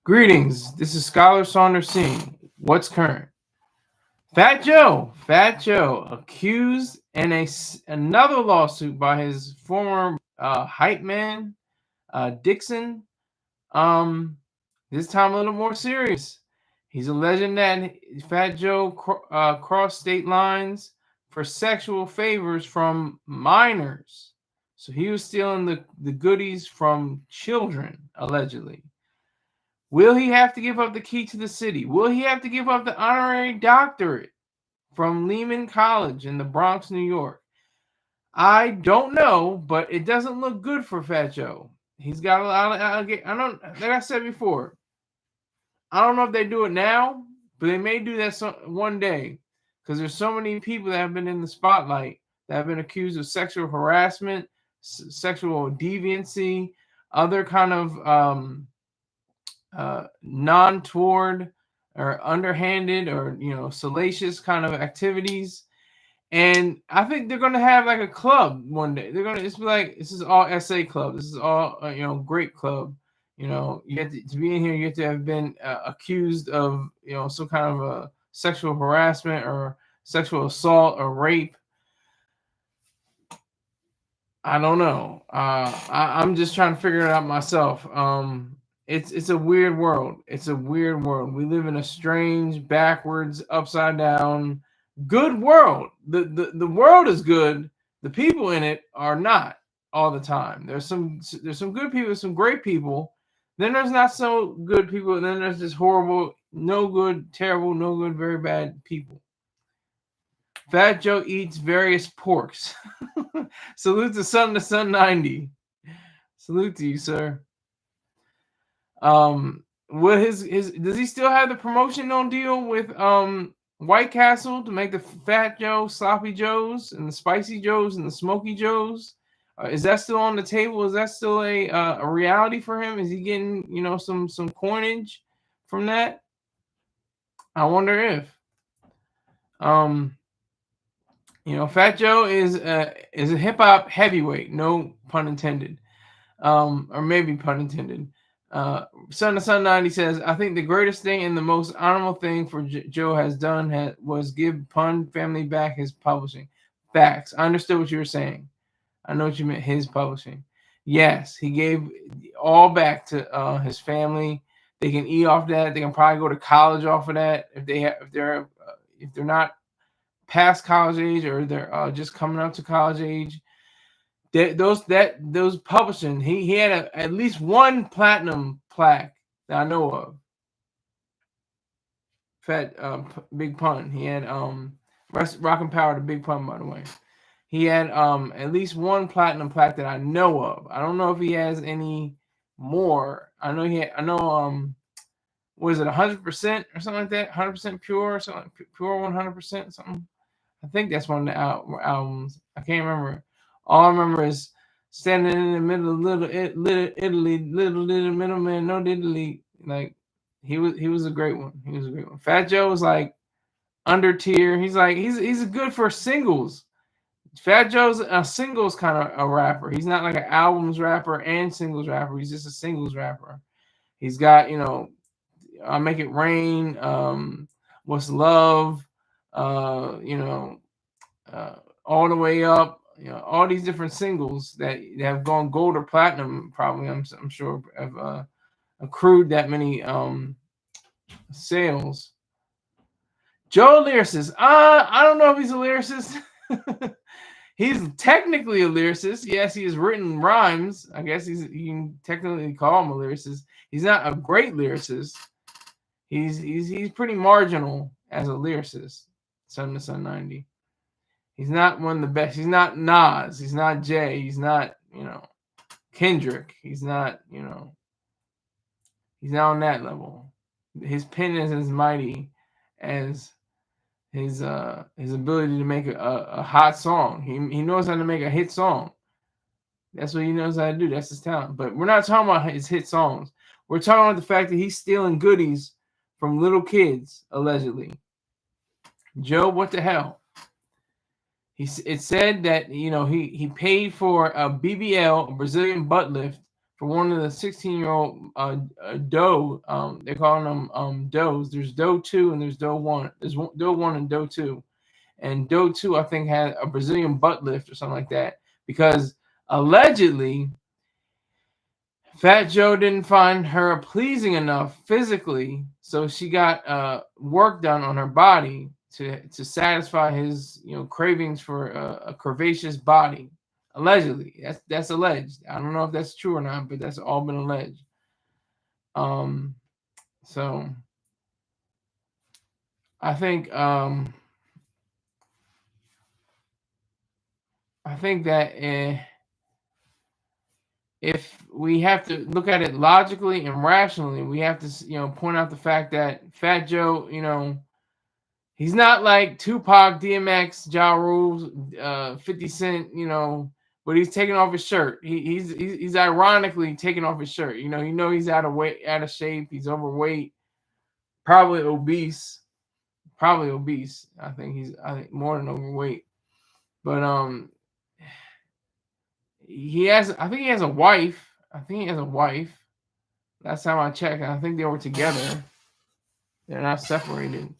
Greetings. This is Scholar Saunders Singh. What's current? Fat Joe, accused in another lawsuit by his former hype man, Dixon. Um, this time a little more serious. He's alleging that Fat Joe crossed state lines for sexual favors from minors. So he was stealing the goodies from children, allegedly. Will he have to give up the key to the city? Will he have to give up the honorary doctorate from Lehman College in the Bronx, New York? I don't know, but it doesn't look good for Fat Joe. He's got a lot of allegation. I don't, like I said before, I don't know if they do it now, but they may do that one day because there's so many people that have been in the spotlight that have been accused of sexual harassment, sexual deviancy, other kind of non-toward or underhanded or salacious kind of activities. And I think they're gonna have like a club one day. They're gonna just be like, this is all SA club. This is all great club. You have to be in here. You have to have been accused of some kind of a sexual harassment or sexual assault or rape. I don't know. I'm just trying to figure it out myself. It's a weird world. It's a weird world. We live in a strange, backwards, upside down, good world. The world is good. The people in it are not all the time. There's some good people, some great people. Then there's not so good people. And then there's just horrible, no good, terrible, no good, very bad people. Fat Joe eats various porks. Salute to Sun 90. Salute to you, sir. Will his does he still have the promotion on deal with White Castle to make the Fat Joe, Sloppy Joes, and the Spicy Joes and the Smoky Joes? Is that still on the table? Is that still a reality for him? Is he getting some coinage from that? I wonder if Fat Joe is a hip hop heavyweight, no pun intended, or maybe pun intended. Son 90 says, I think the greatest thing and the most honorable thing for Joe has done was give Pun Family back his publishing. Facts. I understood what you were saying. I know what you meant. His publishing. Yes, he gave all back to his family. They can eat off that. They can probably go to college off of that if they're not past college age or they're just coming up to college age. Those publishing, he had at least one platinum plaque that I know of. Fat Big Pun. He had Rock and Power to Big Pun, by the way. He had at least one platinum plaque that I know of. I don't know if he has any more. I know was it 100% or something like that? 100% pure or something, pure 100% something. I think that's one of the albums. I can't remember. All I remember is standing in the middle of little Italy, little middleman, no Italy. Like he was a great one. He was a great one. Fat Joe was like under tier. He's good for singles. Fat Joe's a singles kind of a rapper. He's not like an albums rapper and singles rapper. He's just a singles rapper. He's got I Make It Rain. What's Love? All the Way Up. All these different singles that have gone gold or platinum. Probably, I'm sure have accrued that many sales. Joe lyricist. I don't know if he's a lyricist. He's technically a lyricist. Yes, he has written rhymes. I guess you can technically call him a lyricist. He's not a great lyricist. He's pretty marginal as a lyricist. Son to Son 90. He's not one of the best. He's not Nas. He's not Jay. He's not Kendrick. He's not he's not on that level. His pen is as mighty as his ability to make a hot song. He knows how to make a hit song. That's what he knows how to do. That's his talent. But we're not talking about his hit songs. We're talking about the fact that he's stealing goodies from little kids, allegedly. Joe, what the hell? It said that he paid for a BBL, a Brazilian butt lift, for one of the 16-year-old Doe. They're calling them Does. There's Doe 2 and there's Doe 1. There's Doe 1 and Doe 2. And Doe 2, I think, had a Brazilian butt lift or something like that. Because allegedly, Fat Joe didn't find her pleasing enough physically, so she got work done on her body to satisfy his cravings for a curvaceous body. Allegedly, that's alleged. I don't know if that's true or not, but that's all been alleged. Um, so I think that if we have to look at it logically and rationally, we have to point out the fact that Fat Joe, he's not like Tupac, DMX, Ja Rule, 50 Cent, but he's taking off his shirt. He's ironically taking off his shirt. He's out of weight, out of shape. He's overweight, probably obese. I think more than overweight. But I think he has a wife. Last time I checked, I think they were together. They're not separated.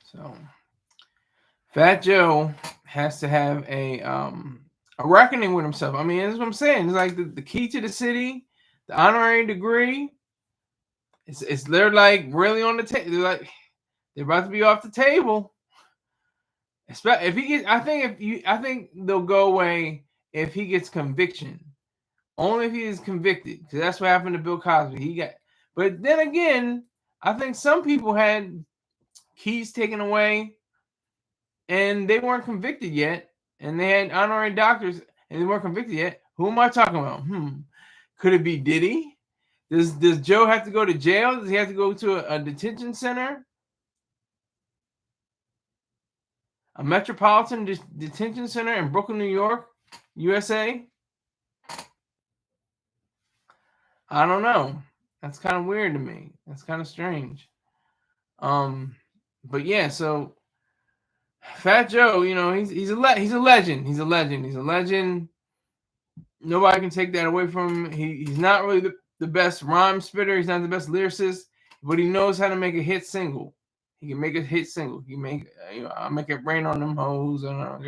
So Fat Joe has to have a reckoning with himself. I mean, that's what I'm saying. It's like the key to the city, the honorary degree. They're like really on the table. They're about to be off the table. If he gets, I think they'll go away if he gets conviction. Only if he is convicted, because that's what happened to Bill Cosby. But then again, I think some people had keys taken away, and they weren't convicted yet, and they had honorary doctors, and they weren't convicted yet. Who am I talking about? Could it be Diddy? Does Joe have to go to jail? Does he have to go to a detention center? A metropolitan detention center in Brooklyn, New York, USA? I don't know. That's kind of weird to me. That's kind of strange. But yeah, so Fat Joe, he's a legend. He's a legend. Nobody can take that away from him. He's not really the best rhyme spitter. He's not the best lyricist, but he knows how to make a hit single. He can make a hit single. He make I'll make it rain on them hoes, and I'll make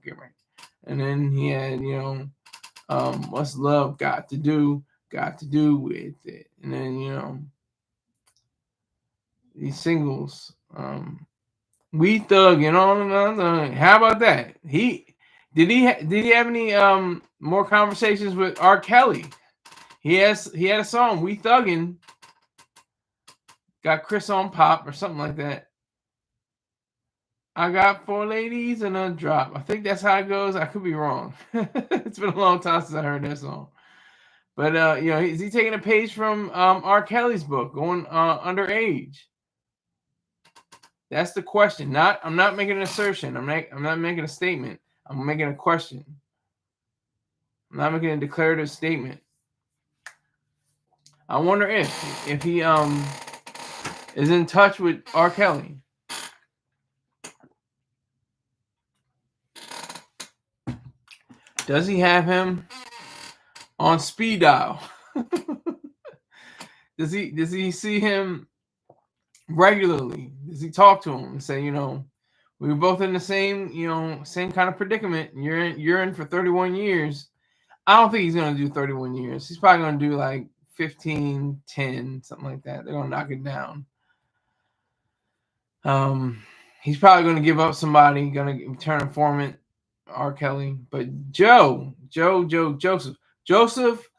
it rain. And then he had what's love got to do with it, and then these singles, We Thug and all of that. How about that? Did he have any more conversations with R. Kelly? He had a song, We Thuggin', got Chris on pop or something like that. I got 4 ladies and a drop. I think that's how it goes. I could be wrong. It's been a long time since I heard that song. But is he taking a page from R. Kelly's book, going underage? That's the question. I'm not making an assertion. I'm not making a statement. I'm making a question. I'm not making a declarative statement. I wonder if he is in touch with R. Kelly. Does he have him on speed dial? Does he see him regularly? Does he talk to him and say, we were both in the same kind of predicament. You're in for 31 years. I don't think he's gonna do 31 years. He's probably gonna do like 15, 10, something like that. They're gonna knock it down. He's probably gonna give up somebody, gonna turn informant, R. Kelly. But Joseph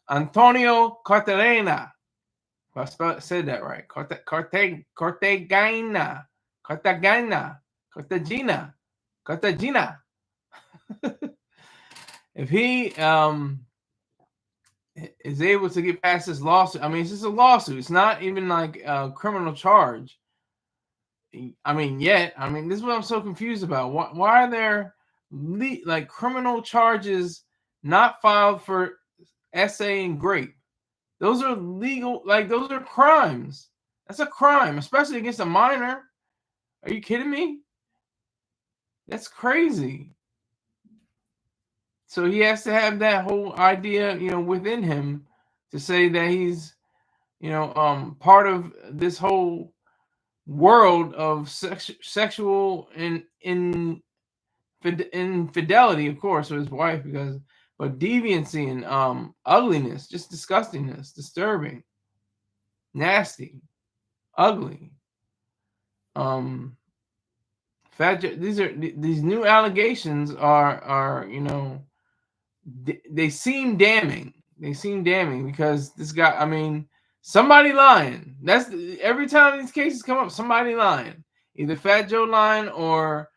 Antonio Cartagena. If I said that right. Cartagena. If he is able to get past this lawsuit, I mean, it's just a lawsuit. It's not even like a criminal charge. I mean, this is what I'm so confused about. Why are there like criminal charges not filed for essay and grape? Those are legal, like those are crimes. That's a crime, especially against a minor. Are you kidding me? That's crazy. So he has to have that whole idea, within him to say that he's, part of this whole world of sexual infidelity, of course, with his wife, but deviancy and ugliness, just disgustingness, disturbing, nasty, ugly. Um, these new allegations are they seem damning. They seem damning because this guy, I mean, somebody lying. Every time these cases come up, somebody lying. Either Fat Joe lying or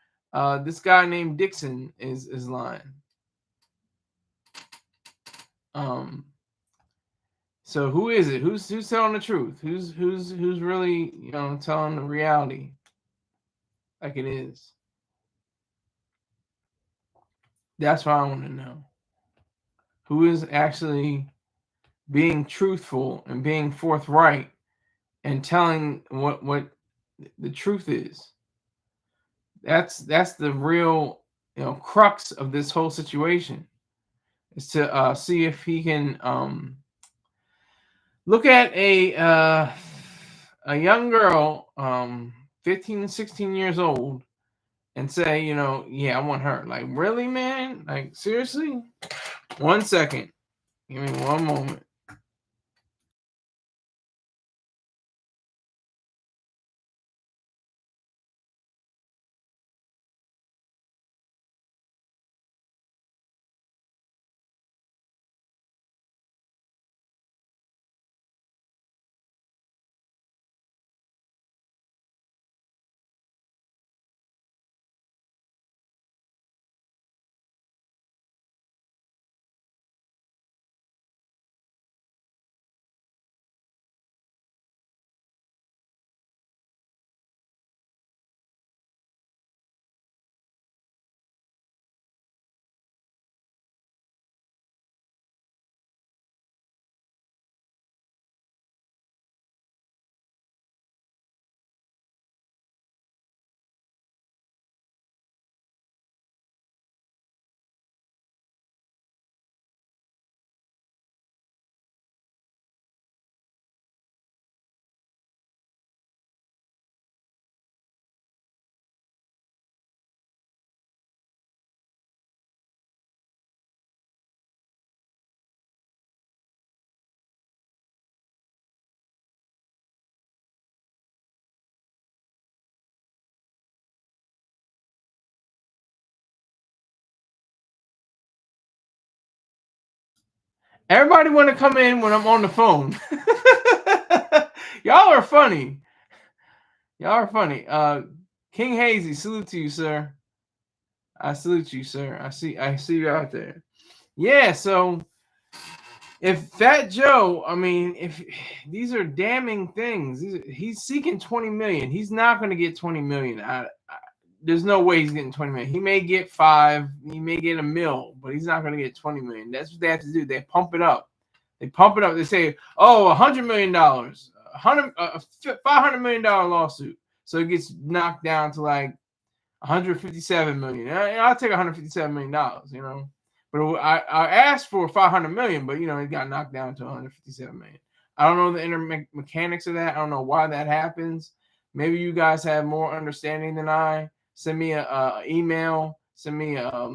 this guy named Dixon is lying. Um, so who is it? Who's telling the truth? Who's really telling the reality like it is? That's what I want to know. Who is actually being truthful and being forthright and telling what the truth is? That's the real crux of this whole situation, is to see if he can look at a young girl, 15, 16 years old, and say, yeah, I want her. Like, really, man? Like, seriously? 1 second. Give me one moment. Everybody want to come in when I'm on the phone. Y'all are funny. Y'all are funny. King Hazy, salute to you, sir. I salute you, sir. I see you out there. Yeah, so if Fat Joe, I mean, if these are damning things, he's seeking 20 million. He's not going to get 20 million. There's no way he's getting 20 million. He may get 5, he may get a mil, but he's not going to get 20 million. That's what they have to do. They pump it up. They say, oh, $100 million, 500 million lawsuit. So it gets knocked down to like 157 million. I'll take 157 million dollars, But I asked for 500 million, but it got knocked down to 157 million. I don't know the inner mechanics of that. I don't know why that happens. Maybe you guys have more understanding than I. Send me a email. Send me a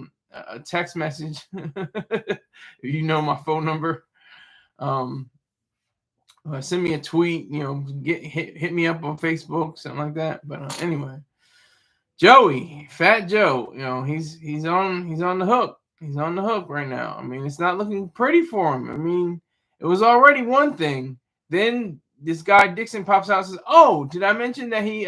text message. If you know my phone number. Send me a tweet. Hit me up on Facebook, something like that. But anyway. Joey, Fat Joe, he's on the hook. He's on the hook right now. I mean, it's not looking pretty for him. I mean, it was already one thing. Then this guy Dixon pops out and says, "Oh, did I mention that he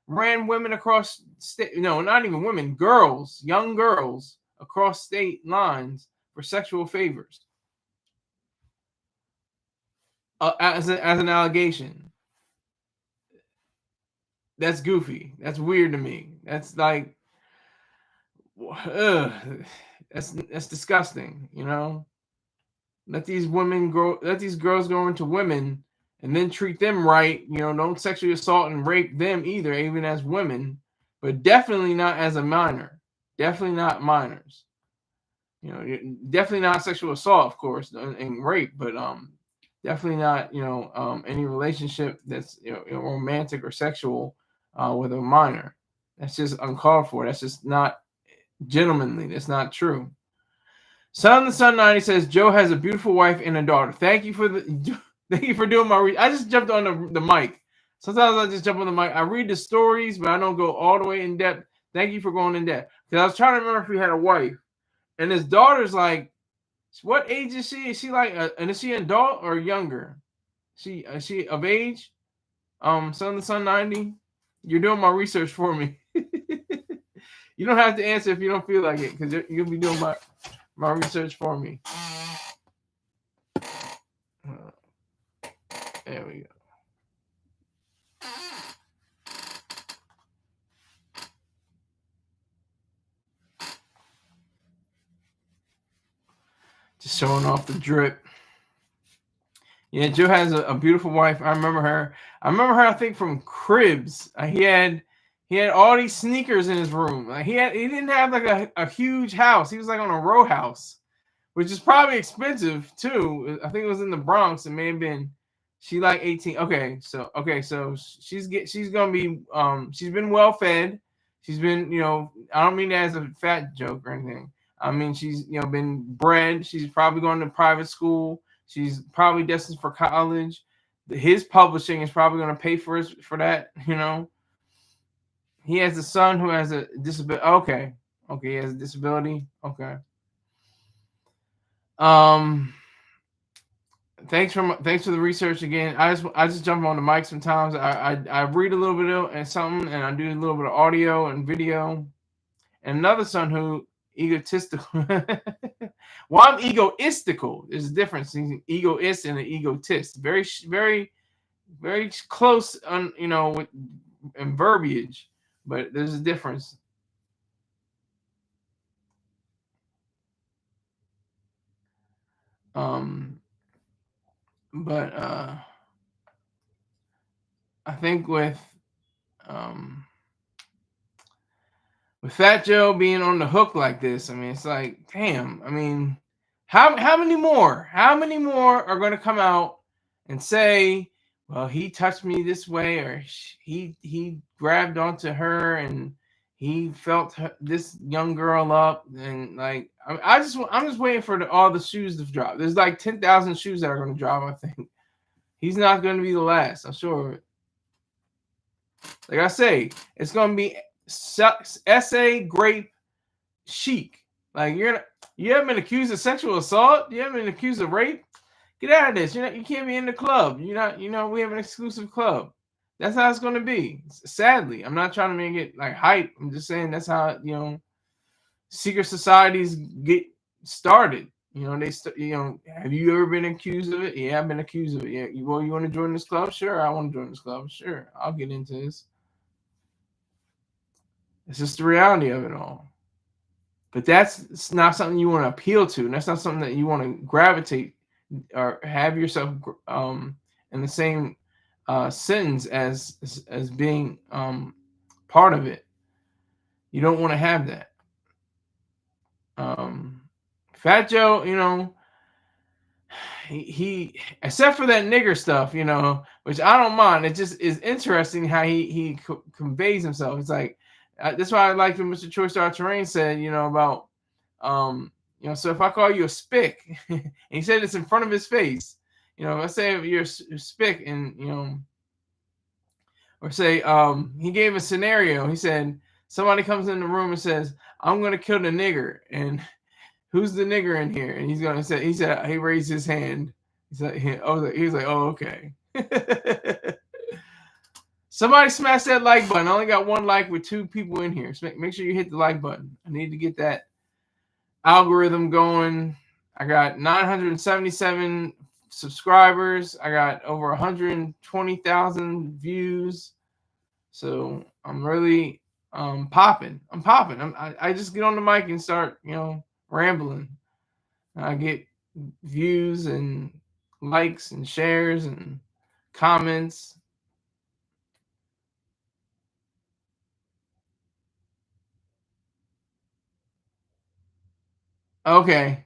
ran women across state? No, not even women, girls, young girls across state lines for sexual favors as an allegation." That's goofy. That's weird to me. That's like, ugh, that's disgusting. Let these women grow. Let these girls grow into women and then treat them right. Don't sexually assault and rape them either, even as women, but definitely not as a minor. Definitely not minors. Definitely not sexual assault, of course, and rape, but definitely not any relationship that's romantic or sexual with a minor. That's just uncalled for. That's just not gentlemanly. That's not true. Son of the Sun 90 says Joe has a beautiful wife and a daughter. Thank you for thank you for doing my I just jumped on the mic. Sometimes I just jump on the mic. I read the stories, but I don't go all the way in depth. Thank you for going in depth. Because I was trying to remember if he had a wife. And his daughter's like, what age is she? Is she like, and is she an adult or younger? Is she of age? Son of the Sun 90, you're doing my research for me. You don't have to answer if you don't feel like it, because you'll be doing my research for me. There we go. Just showing off the drip. Yeah, Joe has a beautiful wife. I remember her. I think from Cribs. He had all these sneakers in his room. Like he didn't have like a huge house. He was like on a row house, which is probably expensive too. I think it was in the Bronx. It may have been. She like 18. So she's gonna be she's been well fed. She's been I don't mean that as a fat joke or anything. I mean she's been bred. She's probably going to private school. She's probably destined for college. His publishing is probably going to pay for that. He has a son who has a disability. Okay, he has a disability. Okay. Thanks for the research again. I just jump on the mic sometimes. I read a little bit of something, and I do a little bit of audio and video. And another son who egotistical. Well, I'm egoistical. There's a difference between egoist and an egotist. Very, very, very close on with in verbiage, but there's a difference. But I think with Fat Joe being on the hook like this, I mean, it's like, damn. I mean, how many more? How many more are going to come out and say, well, he touched me this way, or he grabbed onto her and he felt this young girl up, and like I'm just waiting for all the shoes to drop. There's like 10,000 shoes that are going to drop. I think he's not going to be the last. I'm sure. Like I say, it's going to be essay grape chic. Like you haven't been accused of sexual assault. You haven't been accused of rape. Get out of this. You can't be in the club. You're not. We have an exclusive club. That's how it's going to be. Sadly, I'm not trying to make it like hype. I'm just saying that's how secret societies get started. Have you ever been accused of it? Yeah, I've been accused of it. Yeah, you want to join this club? Sure, I want to join this club. Sure, I'll get into this. It's just the reality of it all. But it's not something you want to appeal to. And that's not something that you want to gravitate or have yourself in the same sentence as being part of it. You don't want to have that. Fat Joe, he except for that nigger stuff, which I don't mind. It just is interesting how he conveys himself. It's like that's why I liked what Mr. Choice Star Terrain said, about so if I call you a spick, and he said this in front of his face, let's say you're a spick, and or say he gave a scenario. He said somebody comes in the room and says, "I'm gonna kill the nigger," and who's the nigger in here? And he raised his hand. He's like, oh, okay. Somebody smash that like button. I only got one like with 2 people in here. So make sure you hit the like button. I need to get that algorithm going. I got 977 subscribers. I got over 120,000 views. So I'm really popping. I'm popping. I just get on the mic and start, rambling. I get views and likes and shares and comments. Okay.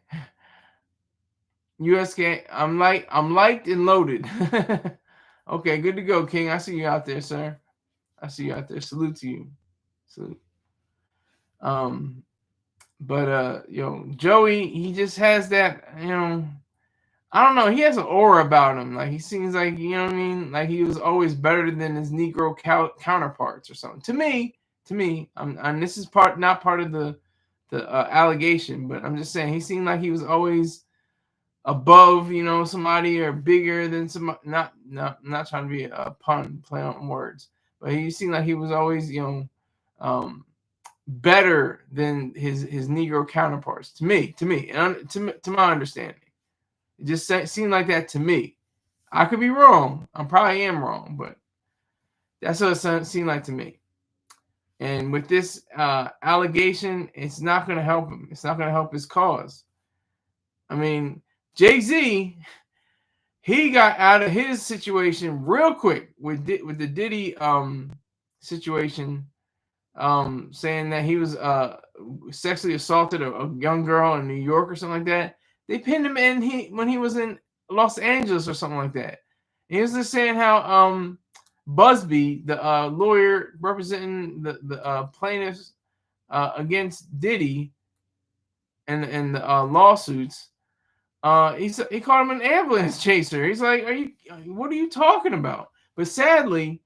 USK, I'm liked and loaded. Okay, good to go, King. I see you out there, sir. I see you out there. Salute to you. Salute. Um, but Joey, he just has that, I don't know. He has an aura about him. Like he seems like, you know what I mean. Like he was always better than his Negro counterparts or something. To me, and this is not part of the allegation, but I'm just saying he seemed like he was always above, somebody or bigger than somebody. Not trying to be a pun, play on words, but he seemed like he was always, um, better than his Negro counterparts. To me, and to my understanding. It just seemed like that to me. I could be wrong. I probably am wrong, but that's what it seemed like to me. And with this allegation, it's not going to help him. It's not going to help his cause. I mean, Jay-Z, he got out of his situation real quick with the Diddy situation, saying that he was sexually assaulted a young girl in New York or something like that. They pinned him in when he was in Los Angeles or something like that. And he was just saying how Busby, the lawyer representing the plaintiffs against Diddy and the lawsuits, he called him an ambulance chaser. He's like, what are you talking about? But sadly,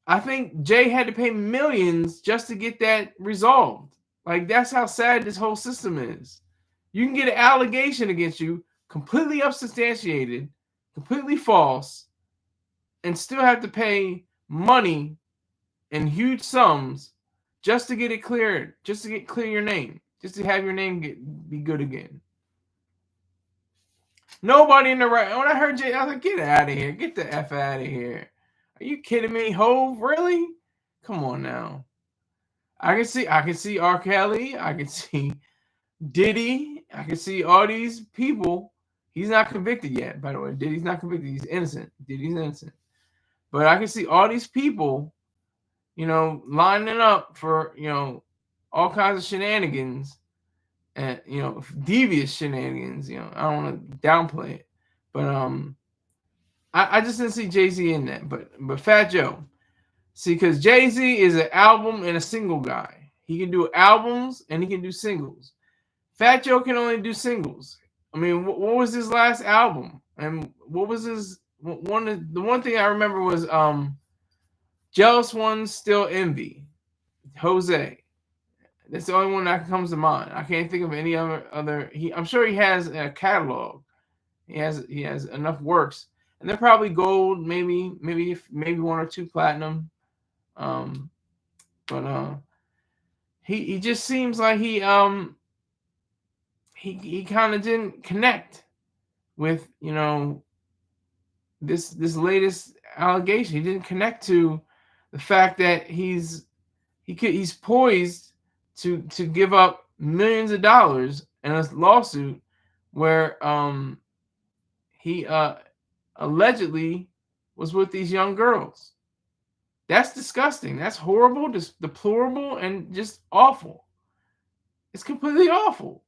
I think Jay had to pay millions just to get that resolved. Like that's how sad this whole system is. You can get an allegation against you, completely unsubstantiated, completely false, and still have to pay money in huge sums just to get it cleared, just to get clear your name, just to have your name be good again. Nobody in the right. When I heard Jay, I was like, "Get out of here! Get the f out of here! Are you kidding me, Hove? Really? Come on now." I can see R. Kelly. I can see Diddy. I can see all these people. He's not convicted yet, by the way. Diddy's not convicted. He's innocent. Diddy's innocent. But I can see all these people, lining up for, all kinds of shenanigans and, devious shenanigans. I don't want to downplay it. But I just didn't see Jay-Z in that. But Fat Joe. See, because Jay-Z is an album and a single guy. He can do albums and he can do singles. Fat Joe can only do singles. I mean, what was his last album? And what was his the one thing I remember was Jealous Ones Still Envy. Jose. That's the only one that comes to mind. I can't think of any other I'm sure he has a catalog. He has enough works. And they're probably gold, maybe one or two platinum. But he just seems like he kind of didn't connect with this latest allegation. He didn't connect to the fact that he's poised to give up millions of dollars in a lawsuit where he allegedly was with these young girls. That's disgusting. That's horrible, just deplorable, and just awful. It's completely awful.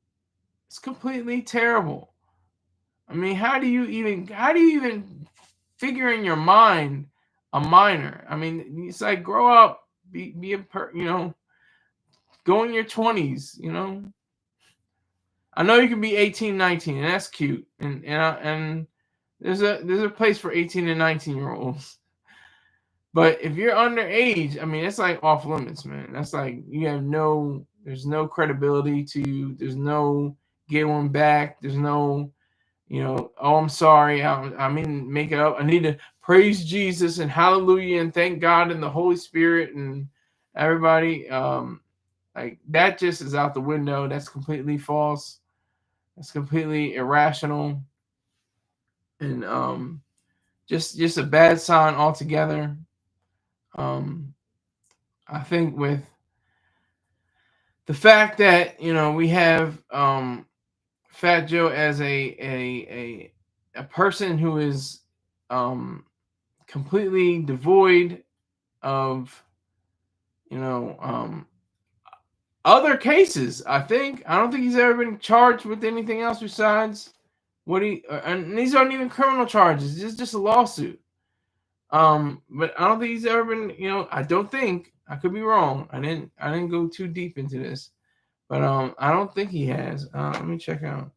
It's completely terrible. I mean, how do you even figure in your mind a minor? I mean, it's like grow up, be go in your 20s, I know you can be 18, 19, and that's cute. And there's a place for 18 and 19-year-olds. But if you're underage, I mean, it's like off limits, man. That's like there's no credibility to you. There's no getting back. There's no, oh, I'm sorry. I mean, make it up. I need to praise Jesus and hallelujah and thank God and the Holy Spirit and everybody. Like that just is out the window. That's completely false. That's completely irrational. And just a bad sign altogether. I think with the fact that we have Fat Joe as a person who is completely devoid of, you know, other cases. I don't think he's ever been charged with anything else besides what and these aren't even criminal charges. It's just a lawsuit. But I don't think he's ever been, I don't think, I could be wrong. I didn't go too deep into this, but I don't think he has. Let me check out.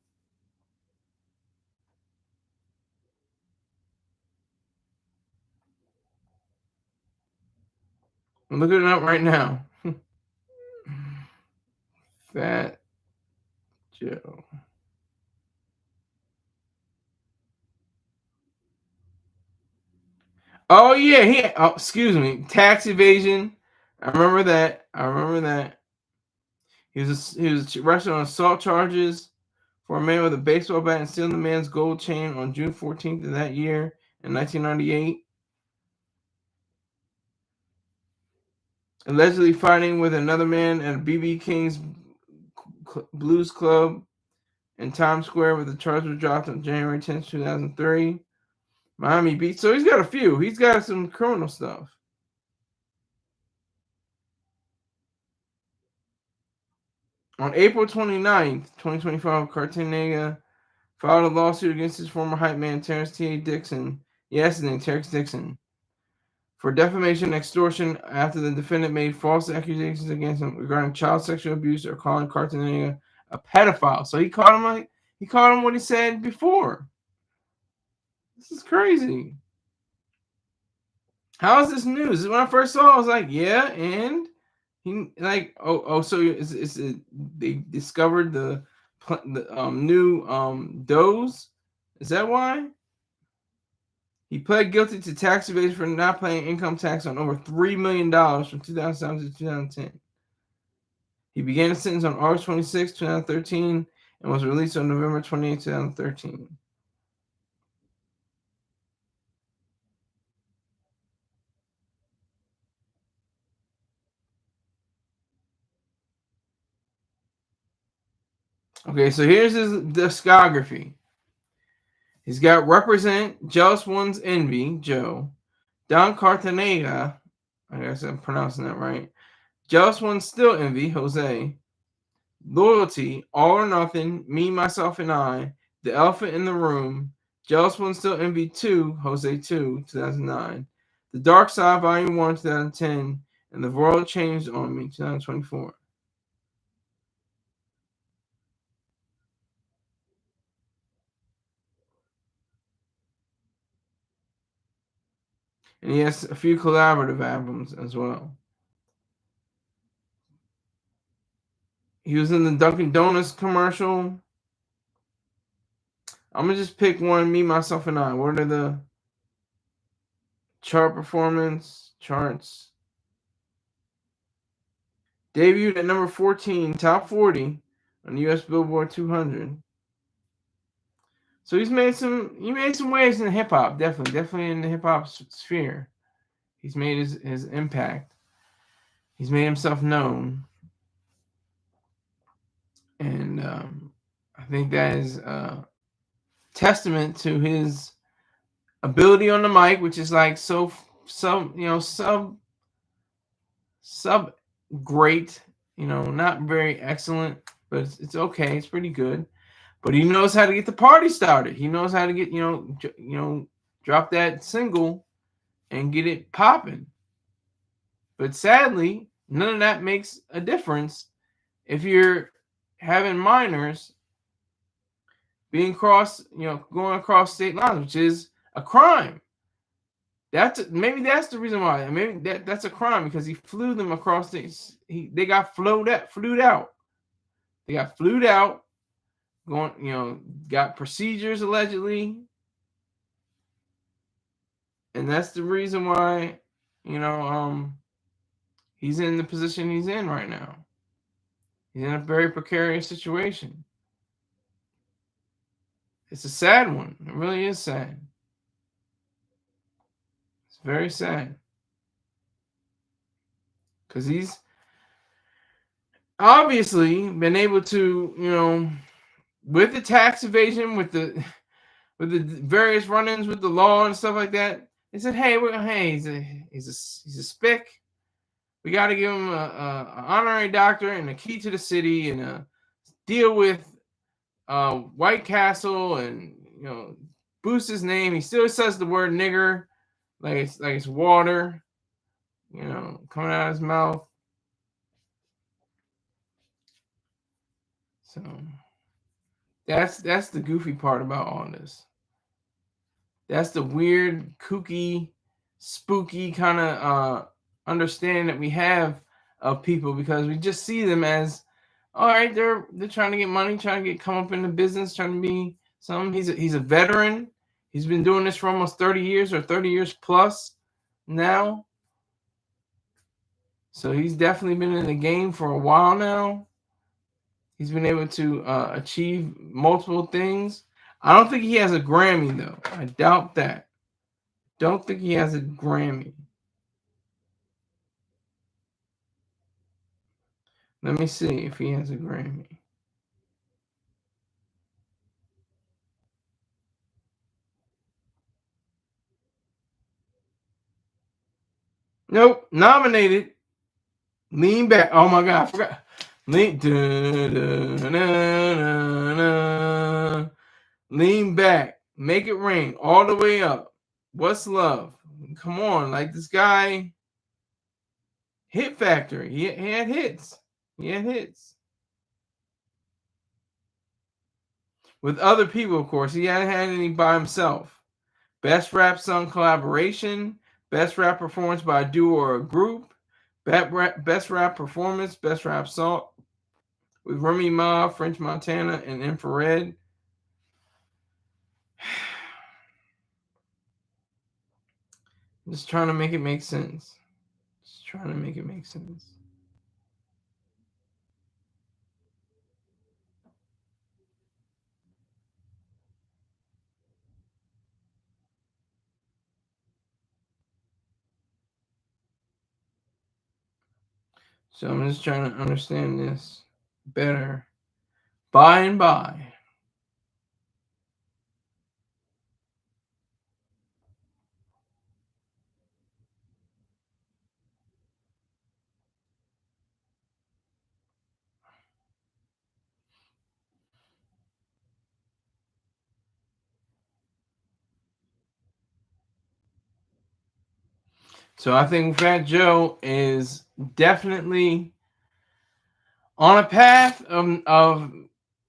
I'm looking it up right now. Fat Joe. Oh yeah, excuse me, tax evasion. I remember that. I remember that. He was arrested on assault charges for a man with a baseball bat and stealing the man's gold chain on June 14th of that year in 1998. Allegedly fighting with another man at a BB King's Blues Club in Times Square, where the charge was dropped on January 10th, 2003. Miami Beach. So he's got a few. He's got some criminal stuff. On April 29th, 2025, Cartagena filed a lawsuit against his former hype man, Terrence T.A. Dixon. Yes, his name, Terrence Dixon, for defamation and extortion after the defendant made false accusations against him regarding child sexual abuse or calling Cartagena a pedophile. So he called him what he said before. This is crazy. How is this news? When I first saw it, I was like, yeah, and he so they discovered the new dose. Is that why? He pled guilty to tax evasion for not paying income tax on over $3 million from 2007 to 2010. He began his sentence on August 26, 2013, and was released on November 28, 2013. Okay, so here's his discography. He's got Represent, Jealous One's Envy, Joe, Don Cartanega, I guess I'm pronouncing that right. Jealous One's Still Envy, Jose. Loyalty, All or Nothing, Me, Myself, and I, The Elephant in the Room, Jealous One Still Envy 2, Jose 2, 2009, The Dark Side, Volume 1, 2010, and The World Changed on Me, 2024. And he has a few collaborative albums as well. He was in the Dunkin' Donuts commercial. I'm going to just pick one, Me, Myself, and I. What are the chart performance charts? Debuted at number 14, top 40 on the US Billboard 200. So he made some waves in hip hop, definitely in the hip hop sphere. He's made his impact. He's made himself known, and I think that is a testament to his ability on the mic, which is like sub great, not very excellent, but it's okay. It's pretty good. But he knows how to get the party started. He knows how to get drop that single and get it popping. But sadly, none of that makes a difference if you're having minors being going across state lines, which is a crime. Maybe that's the reason why. Maybe that's a crime because he flew them across they got flued out. They got flued out, got procedures allegedly, and that's the reason why, he's in the position he's in right now. He's in a very precarious situation. It's a sad one. It really is sad. It's very sad. Because he's obviously been able to, with the tax evasion, with the with the various run-ins with the law and stuff like that. They said, "Hey, he's a spick. We got to give him a honorary doctorate and a key to the city and a deal with White Castle and boost his name. He still says the word nigger like it's water, coming out of his mouth. So that's the goofy part about all this. That's the weird, kooky, spooky kind of understanding that we have of people, because we just see them as, all right, they're trying to get money, trying to come up in the business, trying to be something. He's a veteran. He's been doing this for almost 30 years or 30 years plus now. So he's definitely been in the game for a while now. He's been able to achieve multiple things. I don't think he has a Grammy, though. I doubt that. Don't think he has a Grammy. Let me see if he has a Grammy. Nope, nominated. Lean back. Oh my God, I forgot. Lean, lean back. Make it rain all the way up. What's love? Come on, like this guy. Hit Factory. He had hits. He had hits with other people, of course. He hadn't had any by himself. Best rap song collaboration. Best rap performance by a duo or a group. Best rap performance. Best rap song with Remy Ma, French Montana, and Infrared. Just trying to make it make sense. Just trying to make it make sense. So I'm just trying to understand this better by and by. So I think Fat Joe is definitely on a path of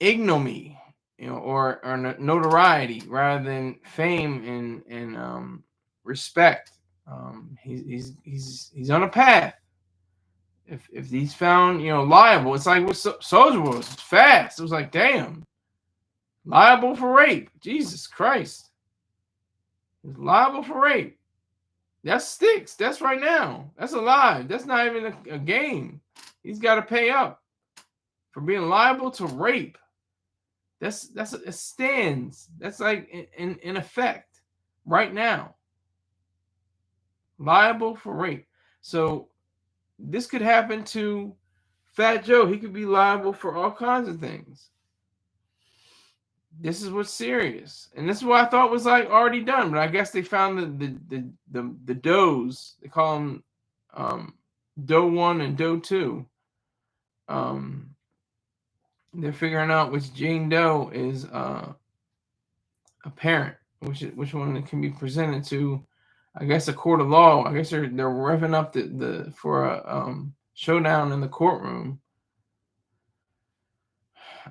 ignominy, or notoriety rather than fame and respect. He's on a path. If he's found liable, it's like what Soldier was. It's fast. It was like, damn, liable for rape. Jesus Christ, he's liable for rape. That sticks. That's right now. That's alive. That's not even a game. He's got to pay up for being liable to rape. It stands. That's like in effect right now. Liable for rape. So this could happen to Fat Joe. He could be liable for all kinds of things. This is what's serious, and this is what I thought was like already done. But I guess they found the does. They call them Doe 1 and Doe 2. They're figuring out which Jane Doe is a parent, which one can be presented to, I guess, a court of law. I guess they're revving up the for a showdown in the courtroom.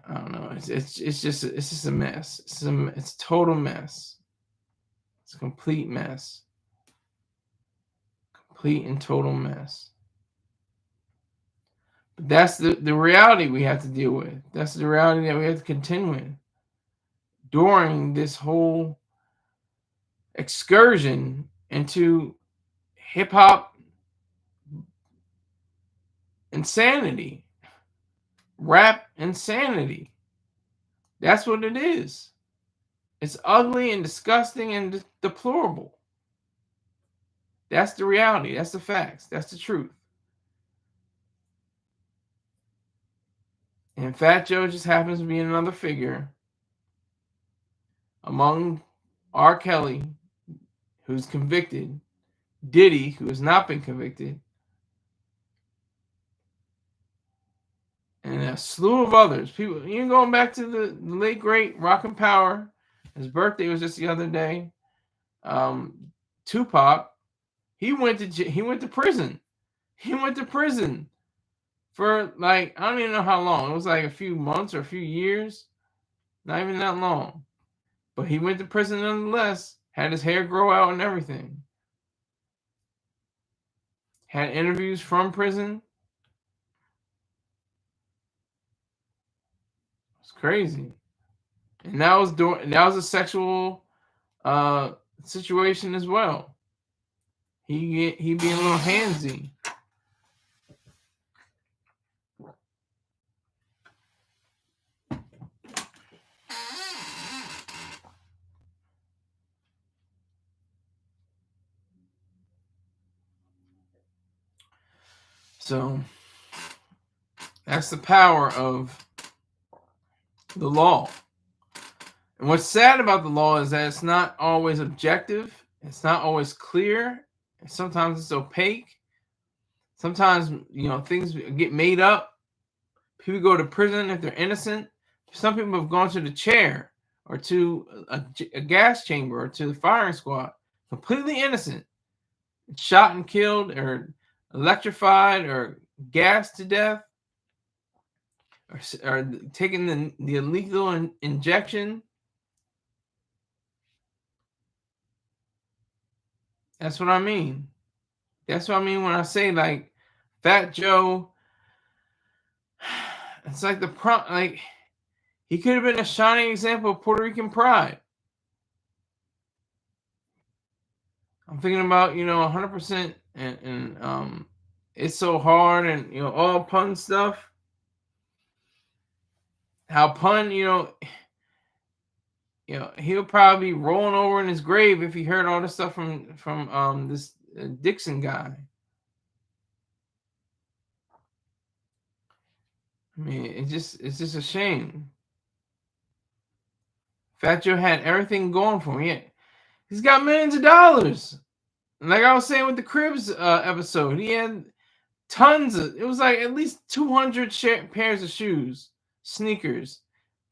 I don't know. It's just a mess. It's a total mess. It's a complete mess. Complete and total mess. But that's the reality we have to deal with. That's the reality that we have to contend with during this whole excursion into hip hop insanity, rap insanity. That's what it is. It's ugly and disgusting and deplorable. That's the reality. That's the facts. That's the truth. And Fat Joe just happens to be another figure among R. Kelly, who's convicted, Diddy, who has not been convicted, and a slew of others. People, even going back to the late great Rockin' Power. His birthday was just the other day. Tupac, he went to prison. He went to prison for like I don't even know how long. It was like a few months or a few years, not even that long. But he went to prison nonetheless. Had his hair grow out and everything. Had interviews from prison. It's crazy. And that was a sexual uh situation as well. He being a little handsy. So that's the power of the law. And what's sad about the law is that it's not always objective. It's not always clear. And sometimes it's opaque. Sometimes things get made up. People go to prison if they're innocent. Some people have gone to the chair or to a gas chamber or to the firing squad, completely innocent, shot and killed or electrified or gassed to death or taking the illegal injection. That's what I mean. That's what I mean when I say like Fat Joe. It's like like he could have been a shining example of Puerto Rican pride. I'm thinking about 100% and it's so hard and all pun stuff. How pun he'll probably be rolling over in his grave if he heard all this stuff from this Dixon guy. I mean, it's just a shame. Fat Joe had everything going for him. He's got millions of dollars. Like I was saying with the Cribs episode, he had it was like at least 200 pairs of shoes, sneakers,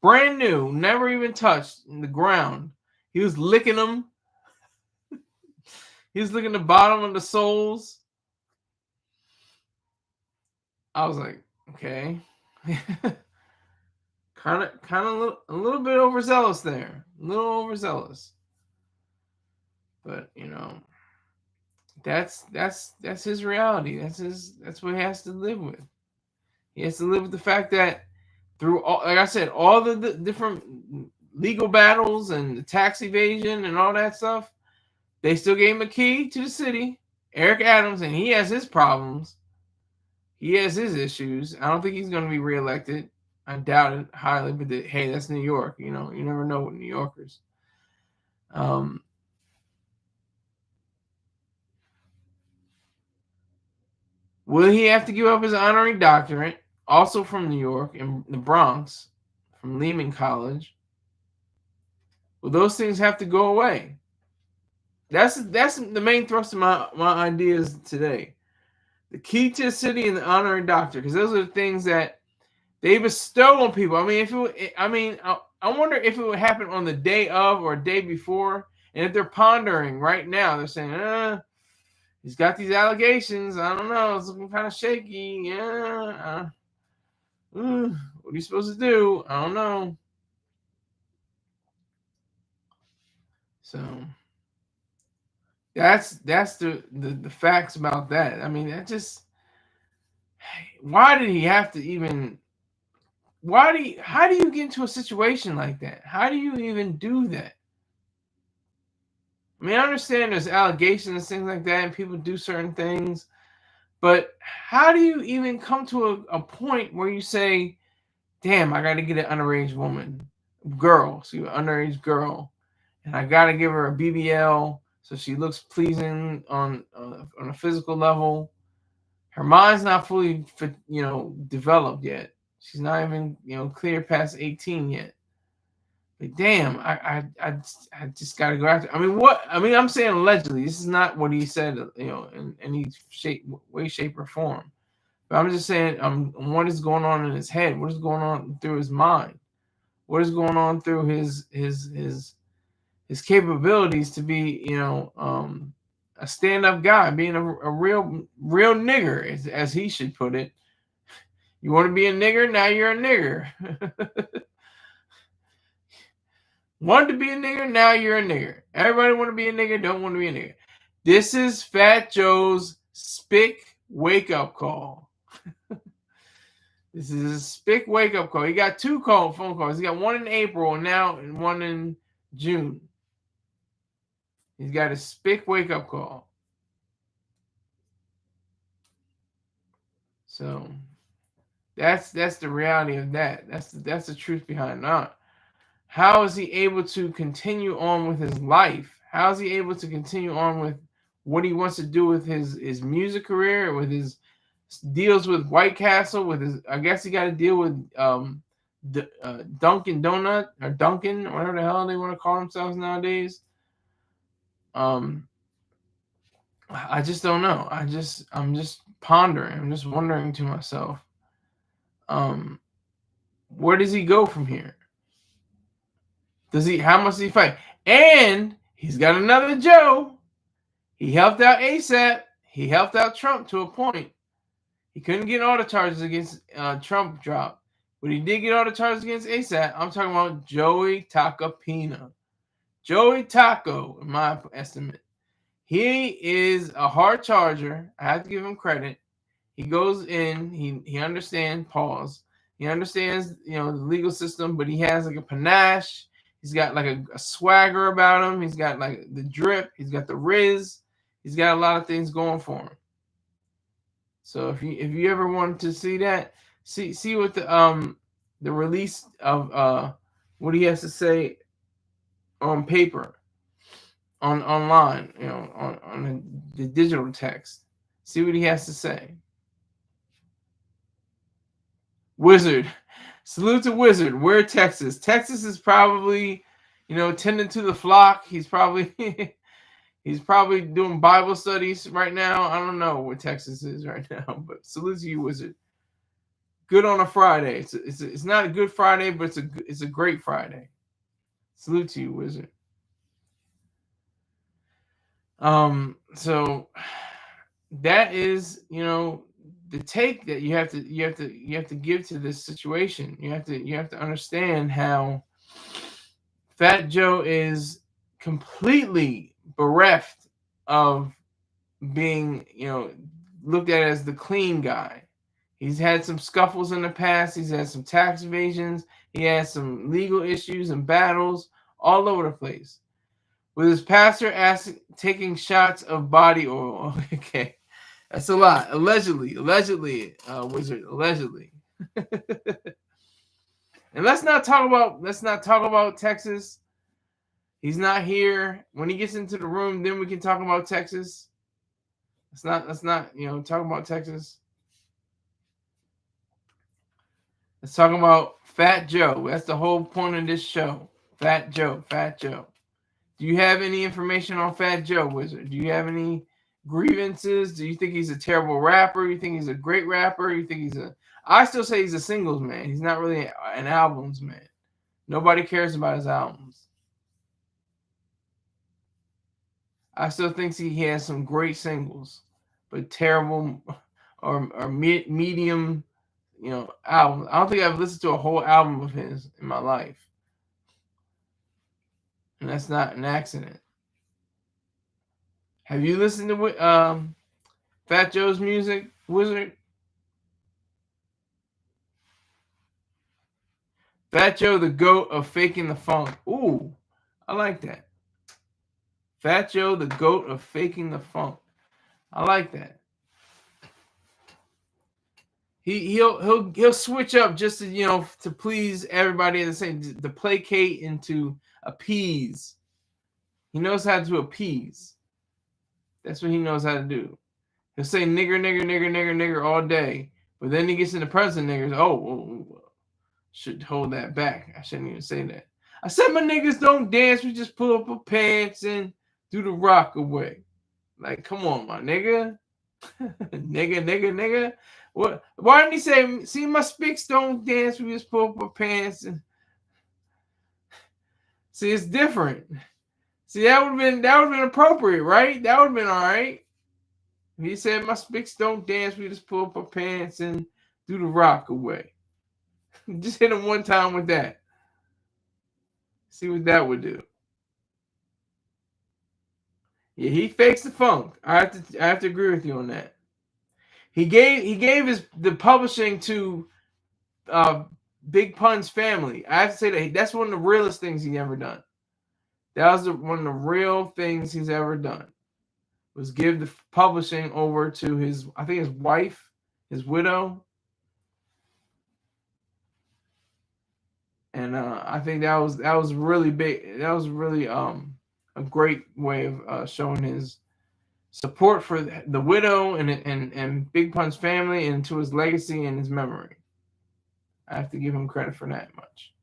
brand new, never even touched in the ground. He was licking them. He was licking the bottom of the soles. I was like, okay. kind of a little bit overzealous there. A little overzealous. But, that's his reality. That's what he has to live with. He has to live with the fact that through all, like I said, all the different legal battles and the tax evasion and all that stuff, they still gave him a key to the city, Eric Adams, and he has his problems. He has his issues. I don't think he's going to be reelected. I doubt it highly, but hey, that's New York. You never know with New Yorkers. Will he have to give up his honorary doctorate, also from New York in the Bronx, from Lehman College? Will those things have to go away? That's the main thrust of my ideas today. The key to the city and the honorary doctor, because those are the things that they bestow on people. I mean, I wonder if it would happen on the day of or a day before, and if they're pondering right now, they're saying, he's got these allegations. I don't know. It's looking kind of shaky. Yeah. What are you supposed to do? I don't know. So that's the facts about that. I mean, that just why did he have to even? How do you get into a situation like that? How do you even do that? I mean, I understand there's allegations and things like that, and people do certain things, but how do you even come to a point where you say, damn, I got to get an underage underage girl, and I got to give her a BBL so she looks pleasing on a physical level. Her mind's not fully developed yet. She's not even clear past 18 yet. Like, damn, I just gotta go after. I mean, what? I mean, I'm saying allegedly. This is not what he said, in any way, shape, or form. But I'm just saying, what is going on in his head? What is going on through his mind? What is going on through his capabilities to be, a stand-up guy, being a real nigger, as he should put it. You want to be a nigger? Now you're a nigger. Wanted to be a nigger? Now you're a nigger. Everybody want to be a nigger? Don't want to be a nigger. This is Fat Joe's spick wake-up call. This is a spick wake-up call. He got two phone calls. He got one in April and now and one in June. He's got a spick wake-up call. So that's the reality of that. That's the truth behind that. How is he able to continue on with his life? How is he able to continue on with what he wants to do with his music career, with his deals with White Castle, with his, I guess he got to deal with Dunkin' Donut or Dunkin', whatever the hell they want to call themselves nowadays. I just don't know. I'm just pondering. I'm just wondering to myself, where does he go from here? How much does he fight? And he's got another Joe. He helped out ASAP. He helped out Trump to a point. He couldn't get all the charges against Trump dropped, but he did get all the charges against ASAP. I'm talking about Joey Tacopina. Joey Taco, in my estimate. He is a hard charger. I have to give him credit. He goes in, he understands, pause. He understands, the legal system, but he has like a panache. He's got like a swagger about him. He's got like the drip. He's got the riz. He's got a lot of things going for him. So if you ever wanted to see that, see what the release of what he has to say on paper, online, on the digital text. See what he has to say. Wizard. Salute to Wizard. Where Texas? Texas is probably, tending to the flock. He's probably doing Bible studies right now. I don't know where Texas is right now, but salute to you, Wizard. Good on a Friday. It's not a good Friday, but it's a great Friday. Salute to you, Wizard. So that is, the take that you have to give to this situation. You have to understand how Fat Joe is completely bereft of being, looked at as the clean guy. He's had some scuffles in the past. He's had some tax evasions. He has some legal issues and battles all over the place. With his pastor taking shots of body oil. Okay. That's a lot. Allegedly, Wizard, allegedly. And let's not talk about Texas. He's not here. When he gets into the room, then we can talk about Texas. Let's not talk about Texas. Let's talk about Fat Joe. That's the whole point of this show. Fat Joe. Do you have any information on Fat Joe, Wizard? Do you have any grievances? Do you think he's a terrible rapper? You think he's a great rapper? You think I still say he's a singles man. He's not really an albums man. Nobody cares about his albums. I still think he has some great singles, but terrible or medium, albums. I don't think I've listened to a whole album of his in my life. And that's not an accident. Have you listened to Fat Joe's music, Wizard? Fat Joe, the goat of faking the funk. Ooh, I like that. Fat Joe, the goat of faking the funk. I like that. He'll switch up just to to please everybody at the same, to placate and to appease. He knows how to appease. That's what he knows how to do. He'll say nigger all day, but then he gets into president niggers. Oh, should hold that back. I shouldn't even say that. I said my niggas don't dance. We just pull up our pants and do the rock away. Like, come on, my nigga. nigga. What? Why didn't he say, see my speaks don't dance? We just pull up our pants and see it's different. See, that would have been appropriate, right? That would have been all right. He said my speaks don't dance. We just pull up our pants and do the rock away. Just hit him one time with that. See what that would do. Yeah, he fakes the funk. I have to agree with you on that. He gave the publishing to uh, Big Pun's family. I have to say that's one of the realest things he ever done. That was one of the real things he's ever done. Was give the publishing over to I think his wife, his widow, and I think that was really big. That was really a great way of showing his support for the widow and Big Pun's family and to his legacy and his memory. I have to give him credit for that much.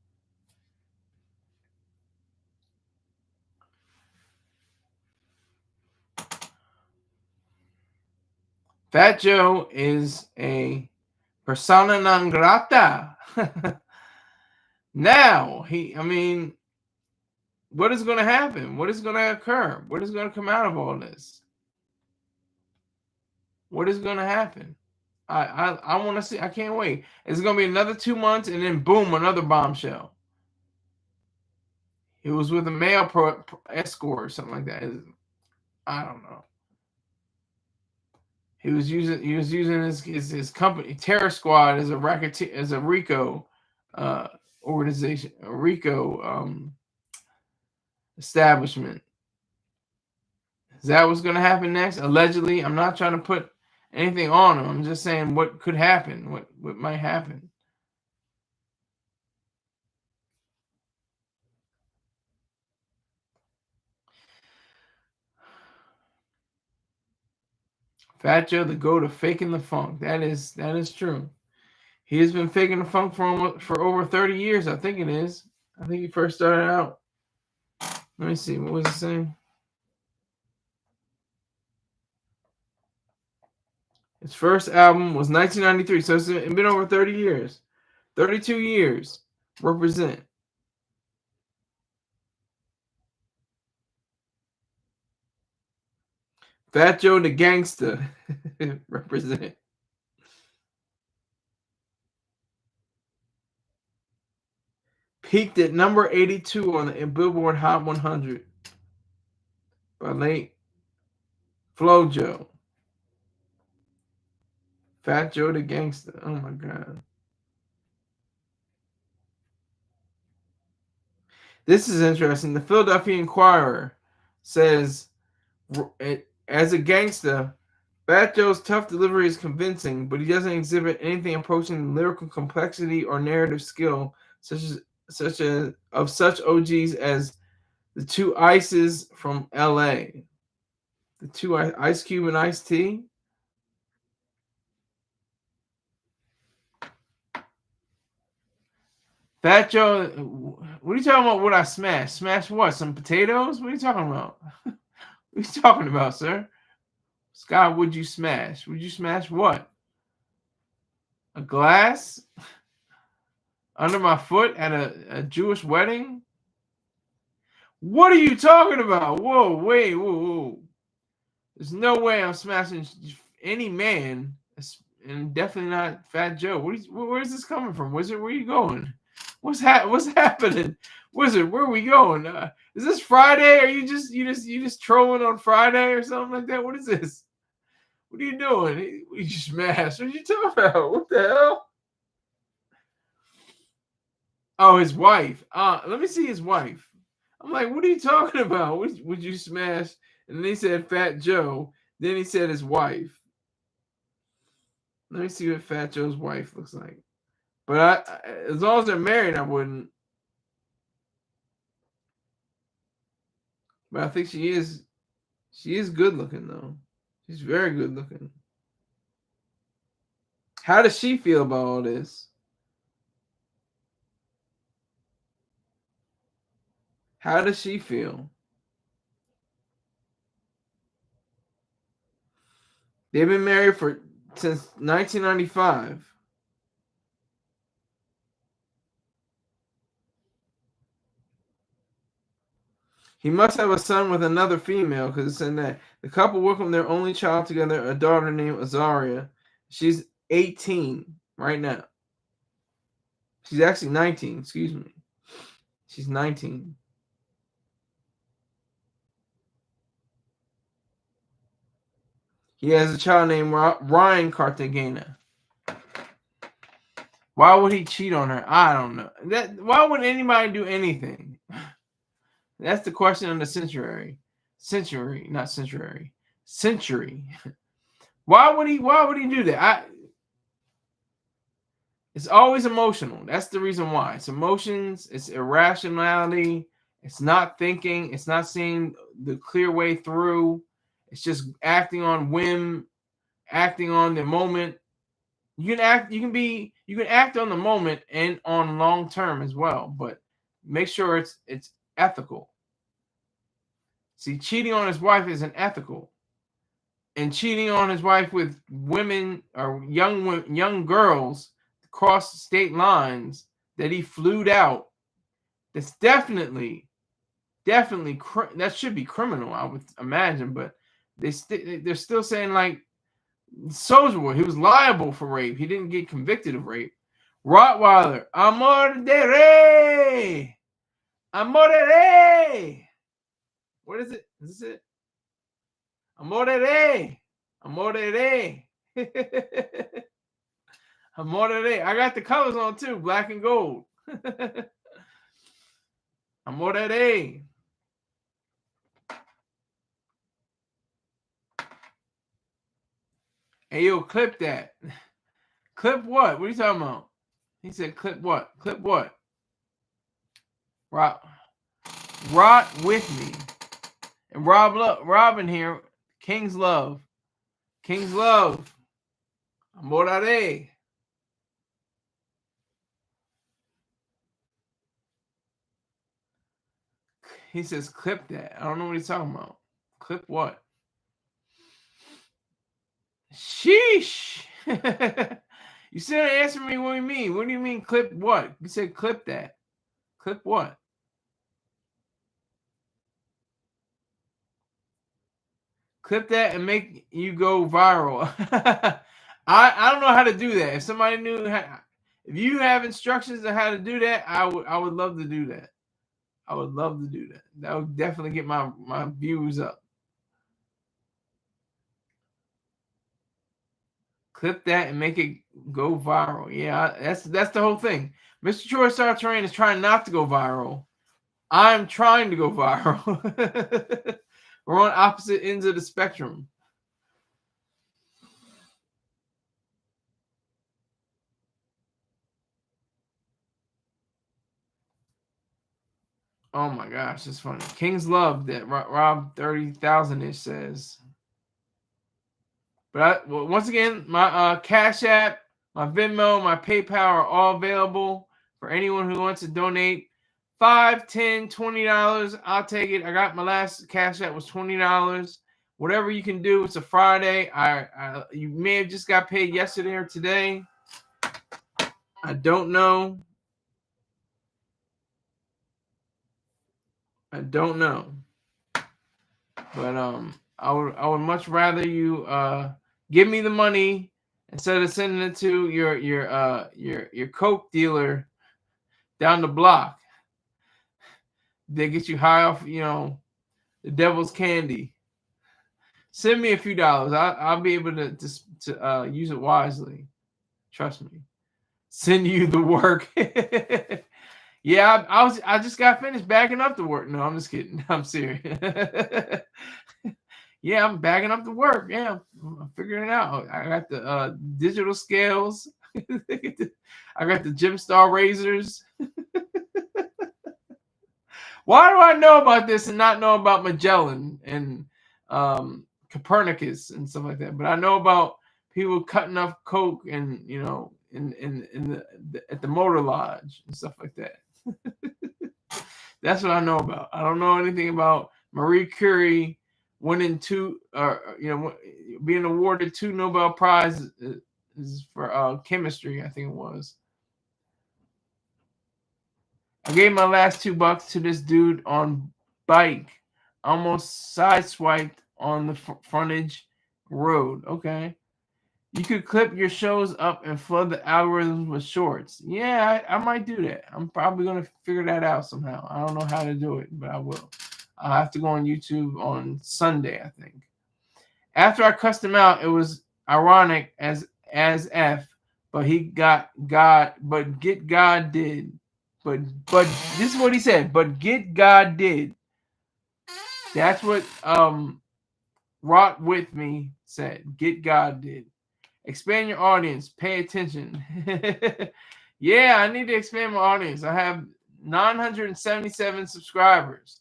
Fat Joe is a persona non grata. Now, what is going to happen? What is going to occur? What is going to come out of all this? What is going to happen? I want to see. I can't wait. It's going to be another 2 months, and then boom, another bombshell. He was with a male escort or something like that. I don't know. He was using his company Terror Squad as a RICO organization, a RICO establishment. Is that what's going to happen next? Allegedly, I'm not trying to put anything on him. I'm just saying what could happen, what might happen. Fat Joe, the goat of faking the funk. That is true. He has been faking the funk for over 30 years. I think it is. I think he first started out. Let me see. What was it saying? His first album was 1993, so it's been over 30 years. 32 years. Represent. Fat Joe the Gangster. Represent. Peaked at number 82 on the Billboard Hot 100 by late Flojo. Fat Joe the Gangster. Oh my God. This is interesting. The Philadelphia Inquirer says, as a gangster, Fat Joe's tough delivery is convincing, but he doesn't exhibit anything approaching lyrical complexity or narrative skill, such as of such OGs as the two Ices from L.A. The two Ice Cube and Ice T. Fat Joe, what are you talking about? What I smashed? Smash what? Some potatoes? What are you talking about? What are you talking about, sir? Scott, would you smash? Would you smash what? A glass under my foot at a Jewish wedding? What are you talking about? Whoa, wait, whoa. There's no way I'm smashing any man, and definitely not Fat Joe. Where's this coming from, Wizard? Where are you going? What's happening, Wizard? Where are we going? Is this Friday? Are you just trolling on Friday or something like that? What is this? What are you doing? We just smashed. What are you talking about? What the hell? Oh, his wife. Let me see his wife. I'm like, what are you talking about? Would you smash? And then he said Fat Joe. Then he said his wife. Let me see what Fat Joe's wife looks like. But as long as they're married, I wouldn't. But I think she is good looking though. She's very good looking. How does she feel about all this? How does she feel? They've been married since 1995. He must have a son with another female because it's in that the couple welcomed their only child together, a daughter named Azaria. She's 18 right now. She's actually 19. Excuse me. She's 19. He has a child named Ryan Cartagena. Why would he cheat on her? I don't know. Why would anybody do anything? That's the question of the century. Century, not century. Century. Why would he do that? It's always emotional. That's the reason why. It's emotions, it's irrationality, it's not thinking, it's not seeing the clear way through. It's just acting on whim, acting on the moment. You can act on the moment and on long term as well, but make sure it's ethical. See, cheating on his wife isn't ethical. And cheating on his wife with women or young girls across state lines that he flew out, that's definitely that should be criminal, I would imagine. But they're still saying like Soldier Boy, he was liable for rape. He didn't get convicted of rape. Rottweiler, amor de rey, amor de rey. What is it? Is this it? Amor de rey, amor de rey. Amor de rey. I got the colors on too, black and gold. Amor de rey. Hey, yo, clip that. Clip what? What are you talking about? He said, clip what? Clip what? Rot with me. And Robin here. King's love. King's love. Amor de rey. He says, clip that. I don't know what he's talking about. Clip what? Sheesh. You said answer me what do you mean? What do you mean clip what? You said clip that. Clip what? Clip that and make you go viral. I don't know how to do that. If somebody knew if you have instructions on how to do that, I would love to do that. I would love to do that. That would definitely get my views up. Clip that and make it go viral. Yeah, that's the whole thing. Mr. Troy Star Terrain is trying not to go viral. I'm trying to go viral. We're on opposite ends of the spectrum. Oh my gosh, it's funny. King's Love that Rob 30,000ish says. But once again, my Cash App, my Venmo, my PayPal are all available for anyone who wants to donate. $5, $10, $20. I'll take it. I got my last Cash App was $20. Whatever you can do. It's a Friday. You may have just got paid yesterday or today. I don't know. But I would much rather you give me the money instead of sending it to your coke dealer down the block. They get you high off, the devil's candy. Send me a few dollars. I'll be able to use it wisely. Trust me. Send you the work. Yeah, I just got finished backing up the work. No, I'm just kidding. I'm serious. Yeah, I'm backing up the work. Yeah, I'm figuring it out. I got the digital scales. I got the Gym Star razors. Why do I know about this and not know about Magellan and Copernicus and stuff like that? But I know about people cutting up coke and at the motor lodge and stuff like that. That's what I know about. I don't know anything about Marie Curie winning being awarded 2 Nobel Prizes for chemistry. I think it was. I gave my last $2 to this dude on bike. Almost sideswiped on the frontage road. Okay. You could clip your shows up and flood the algorithms with shorts. Yeah, I might do that. I'm probably going to figure that out somehow. I don't know how to do it, but I will. I'll have to go on YouTube on Sunday, I think. After I cussed him out, it was ironic as F, but he got God, but get God did. But this is what he said, but get God did. That's what Rot With Me said. Get God did. Expand your audience. Pay attention. Yeah, I need to expand my audience. I have 977 subscribers.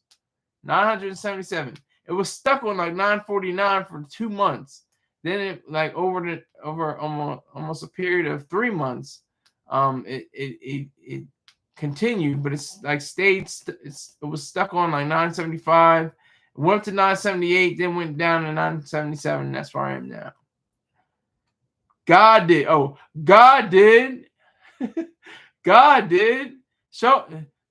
977. It was stuck on like 949 for 2 months. Then it like over almost a period of 3 months, it continued, but it's like it was stuck on like 975. It went up to 978, then went down to 977. And that's where I am now. God did. Oh, God did. God did. So,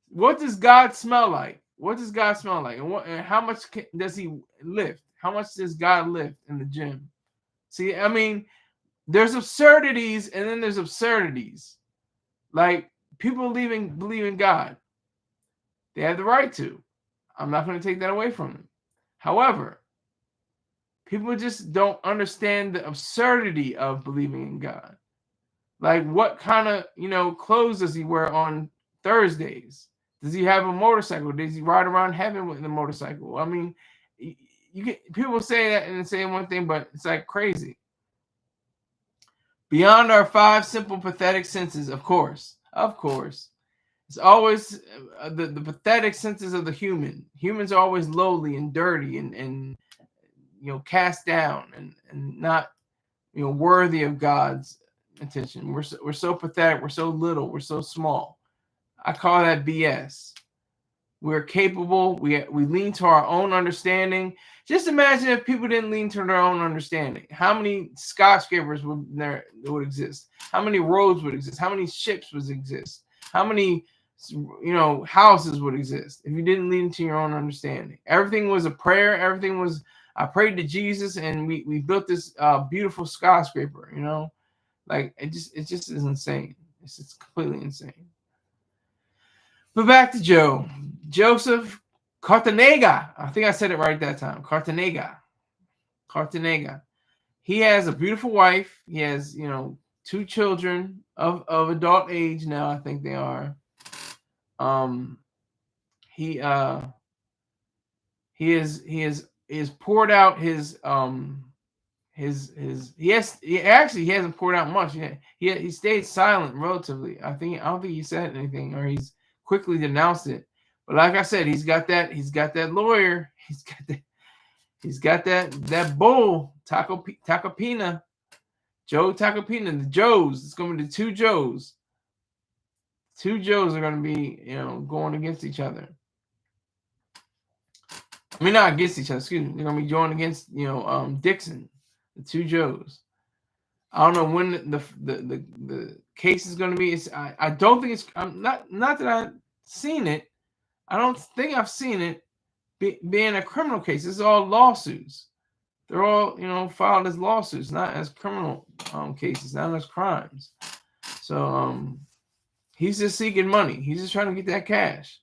what does God smell like? What does God smell like? And how much does he lift? How much does God lift in the gym? See, I mean, there's absurdities and then there's absurdities. Like people believe in God. They have the right to. I'm not going to take that away from them. However, people just don't understand the absurdity of believing in God. Like, what kind of, clothes does he wear on Thursdays? Does he have a motorcycle? Does he ride around heaven with the motorcycle? I mean, people say that and say one thing, but it's like crazy. Beyond our 5 simple pathetic senses, of course. It's always the pathetic senses of the human. Humans are always lowly and dirty and cast down and not worthy of God's attention. We're so pathetic. We're so little. We're so small. I call that BS. We're capable. We lean to our own understanding. Just imagine if people didn't lean to their own understanding. How many skyscrapers would exist? How many roads would exist? How many ships would exist? How many houses would exist if you didn't lean to your own understanding? Everything was a prayer. Everything was, I prayed to Jesus and we built this beautiful skyscraper. Like it just is insane. It's just completely insane. But back to Joe. Joseph Cartanega. I think I said it right that time. Cartanega. He has a beautiful wife. He has, 2 children of adult age now, I think they are. He has poured out his he hasn't poured out much. He stayed silent relatively. I don't think he said anything, or he's quickly denounced it. But like I said, he's got that lawyer. He's got that bull, Tacopina. Joe Tacopina, the Joes. It's gonna be the 2 Joes. 2 Joes are gonna be, going against each other. I mean, not against each other, excuse me. They're gonna be going against, Dixon, the 2 Joes. I don't know when the case is going to be. I don't think it's. I'm not that I've seen it. I don't think I've seen it being a criminal case. It's all lawsuits. They're all filed as lawsuits, not as criminal cases, not as crimes. So he's just seeking money. He's just trying to get that cash.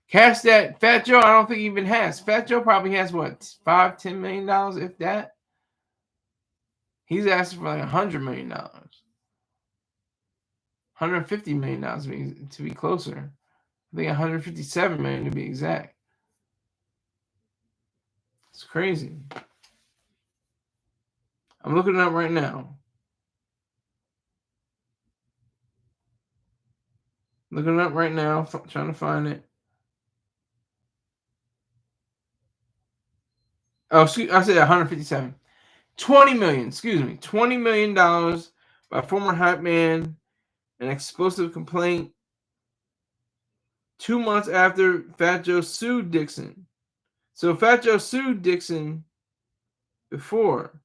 Cash that Fat Joe, I don't think he even has. Fat Joe probably has what, $5-10 million, if that. He's asking for like $100 million, $150 million to be closer. I think 157 million to be exact. It's crazy. I'm looking it up right now. Trying to find it. Oh, excuse, I said 157. 20 million, excuse me. $20 million by former hype man, an explosive complaint 2 months after Fat Joe sued Dixon. So Fat Joe sued Dixon before.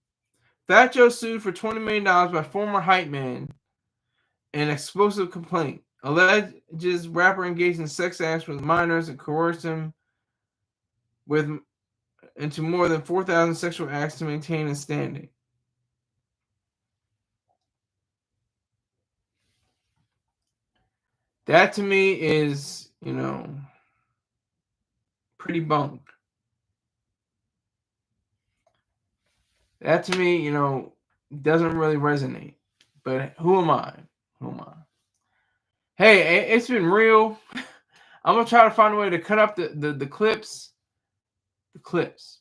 Fat Joe sued for $20 million by former hype man in explosive complaint. Alleges rapper engaged in sex acts with minors and coerced him with into more than 4,000 sexual acts to maintain his standing. That to me is, pretty bunk. That to me, doesn't really resonate. But who am I? Who am I? Hey, it's been real. I'm gonna try to find a way to cut up the clips. The clips.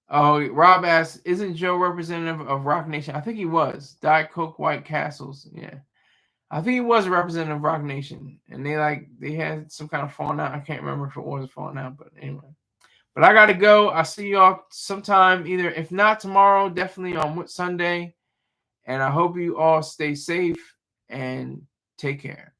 Oh, Rob asked, "Isn't Joe representative of Rock Nation?" I think he was. Diet Coke, White Castles. Yeah, I think he was a representative of Rock Nation, and they had some kind of falling out. I can't remember if it was a falling out, but anyway. But I gotta go. I'll see y'all sometime, either if not tomorrow, definitely on Sunday. And I hope you all stay safe and take care.